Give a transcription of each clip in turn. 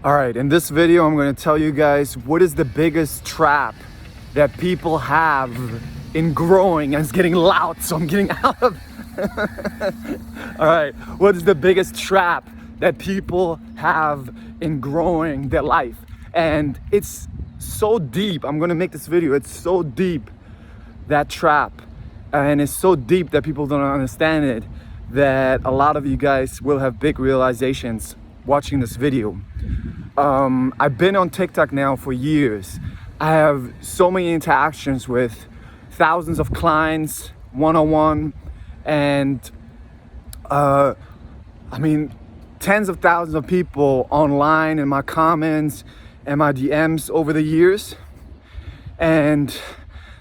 All right, in this video, I'm going to tell you guys what is the biggest trap that people have in growing. And it's getting loud, so I'm getting out of. All right, what is the biggest trap that people have in growing their life? And it's so deep. I'm going to make this video. It's so deep, that trap. And it's so deep that people don't understand it, that a lot of you guys will have big realizations watching this video. I've been on TikTok now for years. I have so many interactions with thousands of clients one-on-one, and tens of thousands of people online in my comments and my DMs over the years. And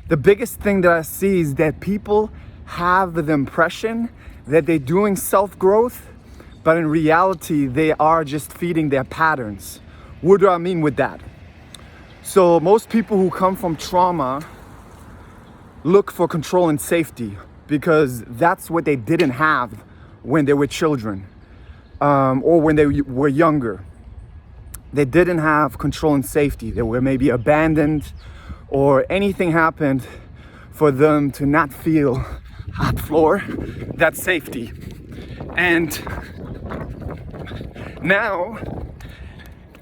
the biggest thing that I see is that people have the impression that they're doing self-growth, but in reality, they are just feeding their patterns. What do I mean with that? So most people who come from trauma look for control and safety because that's what they didn't have when they were children, or when they were younger. They didn't have control and safety. They were maybe abandoned, or anything happened for them to not feel hot floor, that's safety. And now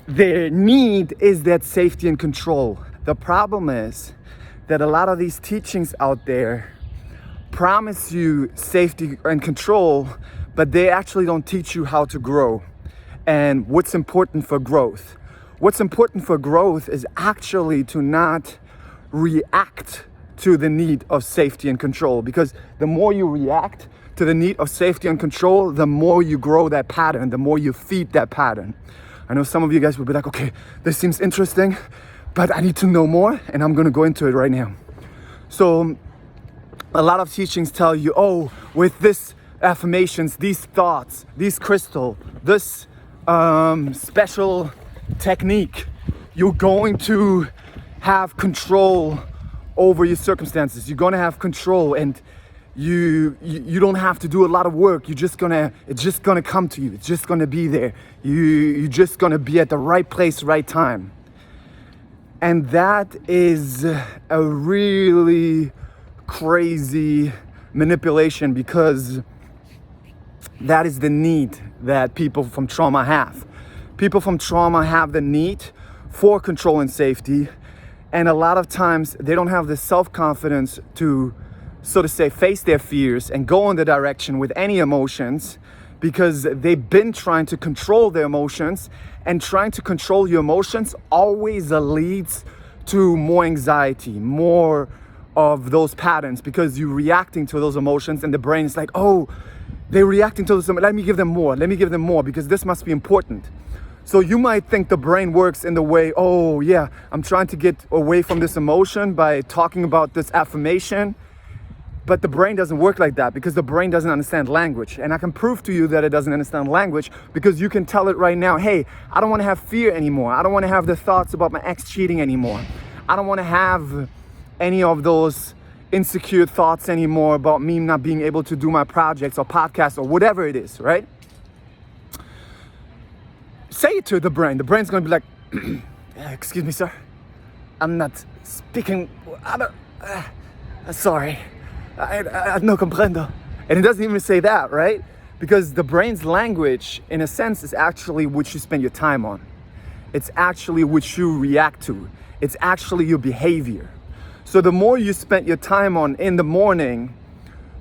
their need is that safety and control. The problem is that a lot of these teachings out there promise you safety and control, but they actually don't teach you how to grow and what's important for growth. What's important for growth is actually to not react to the need of safety and control, because the more you react to the need of safety and control, the more you grow that pattern, the more you feed that pattern. I know some of you guys will be like, okay, this seems interesting, but I need to know more, and I'm gonna go into it right now. So a lot of teachings tell you, oh, with this affirmations, these thoughts, these crystal, this special technique, you're going to have control over your circumstances. You're gonna have control, and you don't have to do a lot of work. It's just gonna come to you. It's just gonna be there. You're just gonna be at the right place, right time. And that is a really crazy manipulation, because that is the need that people from trauma have. People from trauma have the need for control and safety, and a lot of times they don't have the self-confidence to, so to say, face their fears and go in the direction with any emotions, because they've been trying to control their emotions, and trying to control your emotions always leads to more anxiety, more of those patterns, because you're reacting to those emotions, and the brain is like, oh, they're reacting to those, let me give them more, because this must be important. So you might think the brain works in the way, oh yeah, I'm trying to get away from this emotion by talking about this affirmation. But the brain doesn't work like that, because the brain doesn't understand language. And I can prove to you that it doesn't understand language, because you can tell it right now, hey, I don't want to have fear anymore. I don't want to have the thoughts about my ex cheating anymore. I don't want to have any of those insecure thoughts anymore about me not being able to do my projects or podcasts or whatever it is, right? Say it to the brain. The brain's going to be like, excuse me, sir. I'm not speaking. Sorry. I no comprendo. And it doesn't even say that, right? Because the brain's language, in a sense, is actually what you spend your time on. It's actually what you react to. It's actually your behavior. So the more you spend your time on in the morning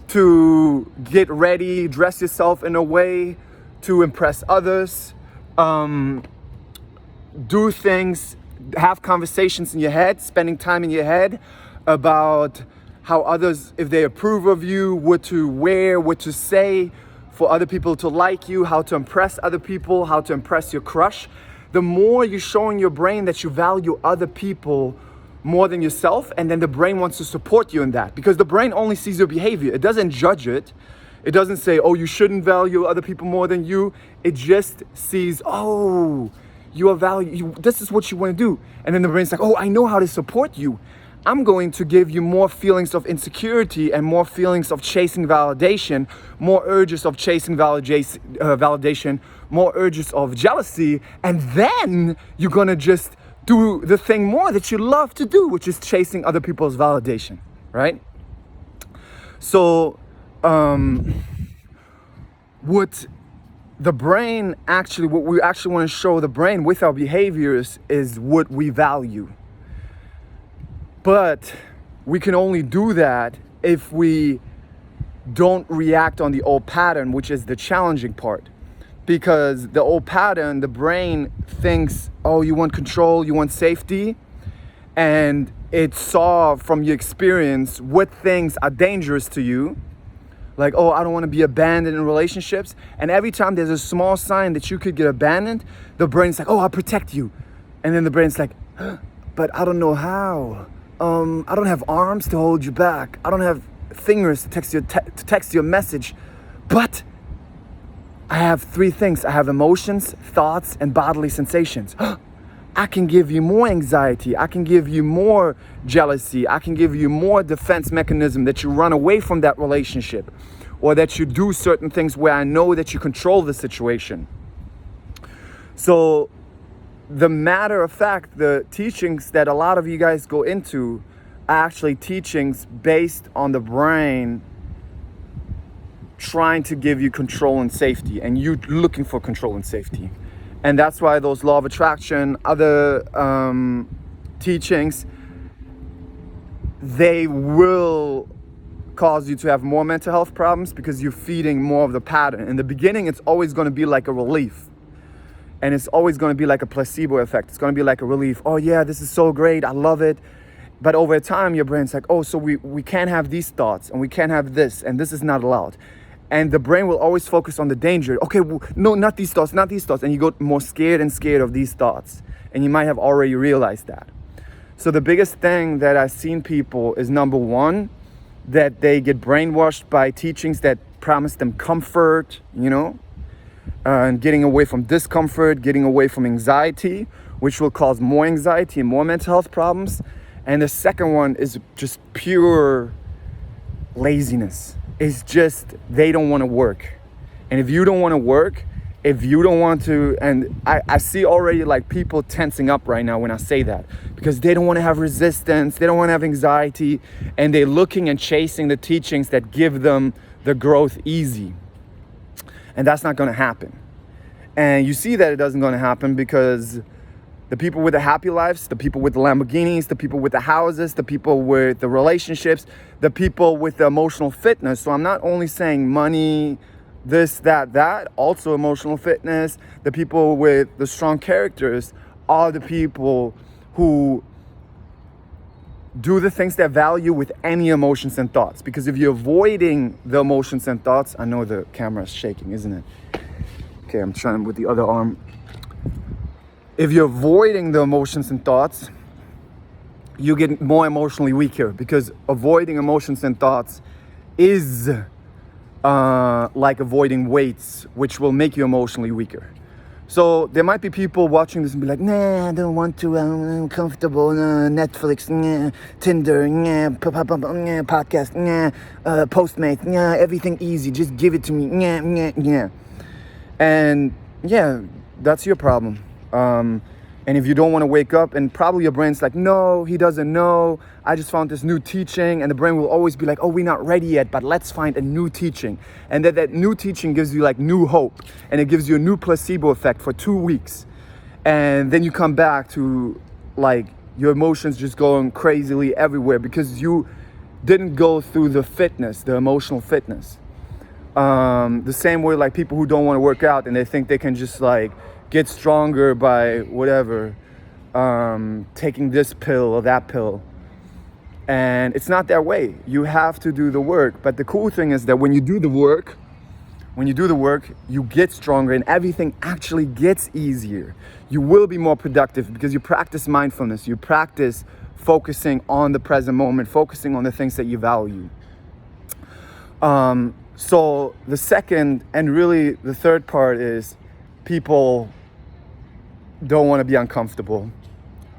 to get ready, dress yourself in a way to impress others, do things, have conversations in your head, spending time in your head about how others, if they approve of you, what to wear, what to say for other people to like you, how to impress other people, how to impress your crush. The more you're showing your brain that you value other people more than yourself, and then the brain wants to support you in that, because the brain only sees your behavior. It doesn't judge it. It doesn't say, oh, you shouldn't value other people more than you. It just sees, oh, you are value. This is what you want to do. And then the brain's like, oh, I know how to support you. I'm going to give you more feelings of insecurity and more feelings of chasing validation, more urges of chasing validation, more urges of jealousy, and then you're gonna just do the thing more that you love to do, which is chasing other people's validation, right? So, what we actually want to show the brain with our behaviors is what we value. But we can only do that if we don't react on the old pattern, which is the challenging part. Because the old pattern, the brain thinks, oh, you want control, you want safety, and it saw from your experience what things are dangerous to you. Like, oh, I don't want to be abandoned in relationships. And every time there's a small sign that you could get abandoned, the brain's like, oh, I'll protect you. And then the brain's like, but I don't know how. I don't have arms to hold you back. I don't have fingers to text you a message. But I have three things. I have emotions, thoughts, and bodily sensations. I can give you more anxiety. I can give you more jealousy. I can give you more defense mechanism that you run away from that relationship, or that you do certain things where I know that you control the situation. So the matter of fact, the teachings that a lot of you guys go into are actually teachings based on the brain trying to give you control and safety, and you looking for control and safety. And that's why those law of attraction, other teachings, they will cause you to have more mental health problems because you're feeding more of the pattern. In the beginning, it's always going to be like a relief. And it's always going to be like a placebo effect. It's going to be like a relief. Oh yeah, this is so great. I love it. But over time, your brain's like, oh, so we can't have these thoughts, and we can't have this, and this is not allowed. And the brain will always focus on the danger. Okay, well, no, not these thoughts, not these thoughts. And you go more scared and scared of these thoughts. And you might have already realized that. So the biggest thing that I've seen people is, number one, that they get brainwashed by teachings that promise them comfort, and getting away from discomfort, getting away from anxiety, which will cause more anxiety and more mental health problems. And the second one is just pure laziness. It's just they don't want to work. And if you don't want to work, if you don't want to, and I see already like people tensing up right now when I say that, because they don't want to have resistance, they don't want to have anxiety, and they're looking and chasing the teachings that give them the growth easy. And that's not going to happen. And you see that it doesn't going to happen because the people with the happy lives, the people with the Lamborghinis, the people with the houses, the people with the relationships, the people with the emotional fitness. So I'm not only saying money, this, that, also emotional fitness. The people with the strong characters are the people who do the things that value with any emotions and thoughts. Because if you're avoiding the emotions and thoughts, I know the camera is shaking, isn't it? Okay, I'm trying with the other arm. If you're avoiding the emotions and thoughts, you get more emotionally weaker, because avoiding emotions and thoughts is like avoiding weights, which will make you emotionally weaker. So there might be people watching this and be like, nah, I don't want to, I'm uncomfortable, Netflix, Tinder, podcast, Postmates, everything easy, just give it to me, And yeah, that's your problem. And if you don't want to wake up, and probably your brain's like, no, he doesn't know, I just found this new teaching, and the brain will always be like, oh, we're not ready yet, but let's find a new teaching. And that new teaching gives you like new hope, and it gives you a new placebo effect for 2 weeks. And then you come back to like your emotions just going crazily everywhere because you didn't go through the fitness, the emotional fitness. The same way like people who don't want to work out and they think they can just like get stronger by whatever, taking this pill or that pill. And it's not that way. You have to do the work. But the cool thing is that when you do the work, you get stronger and everything actually gets easier. You will be more productive because you practice mindfulness. You practice focusing on the present moment, focusing on the things that you value. So the second and really the third part is people don't want to be uncomfortable,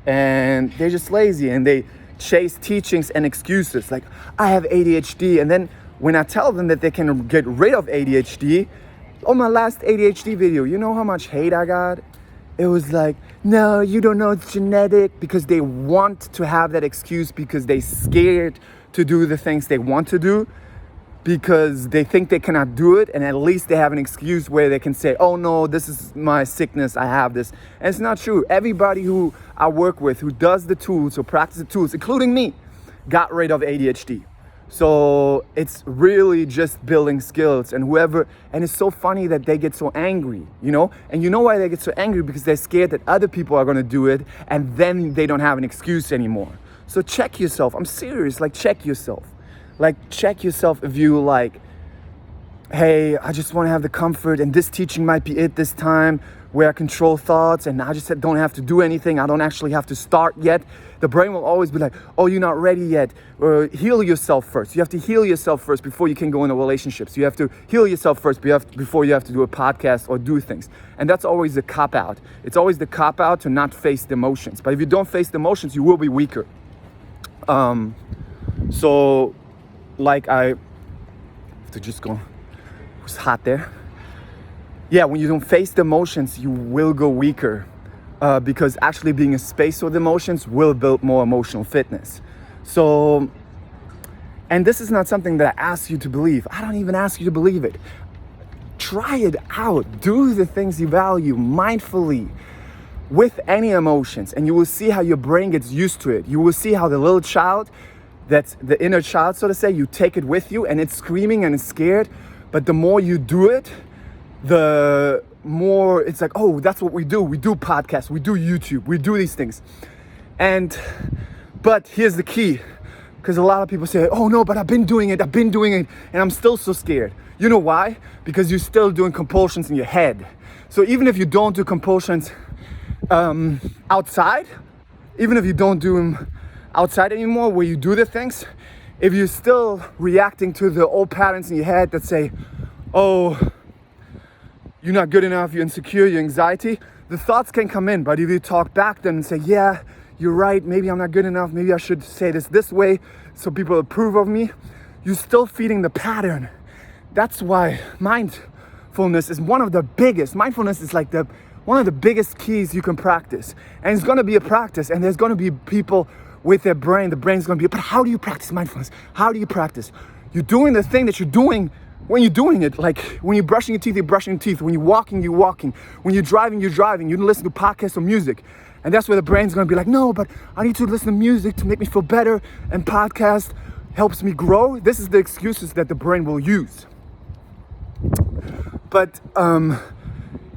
and they're just lazy, and they chase teachings and excuses like, I have ADHD. And then when I tell them that they can get rid of ADHD, on my last ADHD video, you know how much hate I got? It was like, no, you don't know it's genetic, because they want to have that excuse because they're scared to do the things they want to do, because they think they cannot do it, and at least they have an excuse where they can say, oh no, this is my sickness, I have this. And it's not true. Everybody who I work with who does the tools or practice the tools, including me, got rid of ADHD. So it's really just building skills, and it's so funny that they get so angry, you know? And you know why they get so angry? Because they're scared that other people are gonna do it, and then they don't have an excuse anymore. So check yourself. I'm serious, like check yourself. Like check yourself if you like, hey, I just wanna have the comfort, and this teaching might be it this time, where I control thoughts and I just don't have to do anything. I don't actually have to start yet. The brain will always be like, oh, you're not ready yet. Or heal yourself first. You have to heal yourself first before you can go into relationships. You have to heal yourself first before you have to do a podcast or do things. And that's always the cop-out. It's always the cop-out to not face the emotions. But if you don't face the emotions, you will be weaker. So like I have to just go, it was hot there. Yeah, when you don't face the emotions, you will go weaker, because actually being in space with emotions will build more emotional fitness. So, and this is not something that I ask you to believe. I don't even ask you to believe it. Try it out. Do the things you value mindfully with any emotions, and you will see how your brain gets used to it. You will see how the little child, that's the inner child, so to say, you take it with you, and it's screaming and it's scared, but the more you do it, the more it's like, oh, that's what we do. We do podcasts, we do YouTube, we do these things. But here's the key, because a lot of people say, oh no, but I've been doing it, and I'm still so scared. You know why? Because you're still doing compulsions in your head. So even if you don't do compulsions outside, even if you don't do them outside anymore, where you do the things, if you're still reacting to the old patterns in your head that say, oh, you're not good enough, you're insecure, you're anxiety, the thoughts can come in. But if you talk back then and say, yeah, you're right, maybe I'm not good enough, maybe I should say this way so people approve of me, you're still feeding the pattern. That's why mindfulness is mindfulness is like one of the biggest keys you can practice. And it's gonna be a practice, and there's gonna be people with their brain, the brain's gonna be, but how do you practice mindfulness? How do you practice? You're doing the thing that you're doing when you're doing it. Like when you're brushing your teeth, you're brushing your teeth. When you're walking, you're walking. When you're driving, you're driving. You listen to podcasts or music. And that's where the brain's gonna be like, no, but I need to listen to music to make me feel better, and podcast helps me grow. This is the excuses that the brain will use. But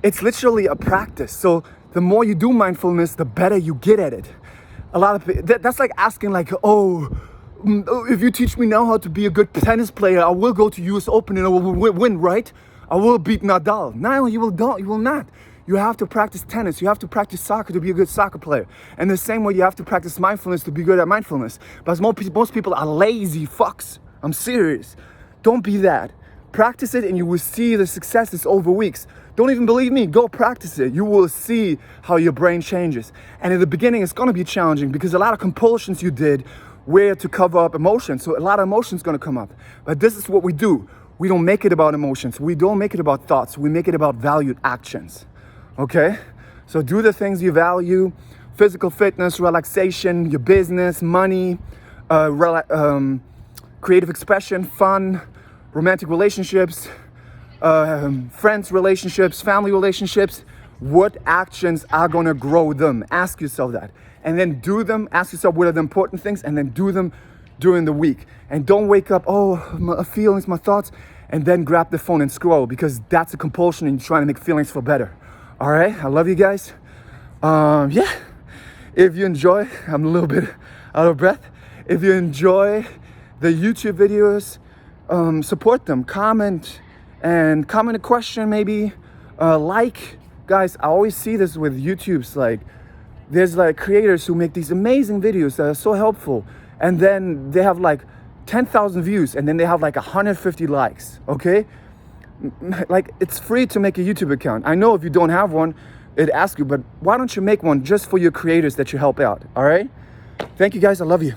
it's literally a practice. So the more you do mindfulness, the better you get at it. A lot of that's like asking like, oh, if you teach me now how to be a good tennis player, I will go to US Open and I will win, right? I will beat Nadal. No, you will not. You have to practice tennis. You have to practice soccer to be a good soccer player. And the same way you have to practice mindfulness to be good at mindfulness. But most people are lazy fucks. I'm serious. Don't be that. Practice it and you will see the successes over weeks. Don't even believe me, go practice it. You will see how your brain changes. And in the beginning, it's gonna be challenging because a lot of compulsions you did were to cover up emotions. So a lot of emotions gonna come up. But this is what we do. We don't make it about emotions. We don't make it about thoughts. We make it about valued actions, okay? So do the things you value: physical fitness, relaxation, your business, money, creative expression, fun, romantic relationships, friends relationships, family relationships. What actions are gonna grow them? Ask yourself that. And then do them. Ask yourself what are the important things, and then do them during the week. And don't wake up, oh, my feelings, my thoughts, and then grab the phone and scroll, because that's a compulsion and you're trying to make feelings feel better. All right, I love you guys. Yeah, if you enjoy, I'm a little bit out of breath. If you enjoy the YouTube videos, support them, comment a question maybe, guys, I always see this with YouTube's, like, there's like creators who make these amazing videos that are so helpful, and then they have like 10,000 views, and then they have like 150 likes, okay? Like, it's free to make a YouTube account. I know if you don't have one, it asks you, but why don't you make one just for your creators that you help out, all right? Thank you guys, I love you.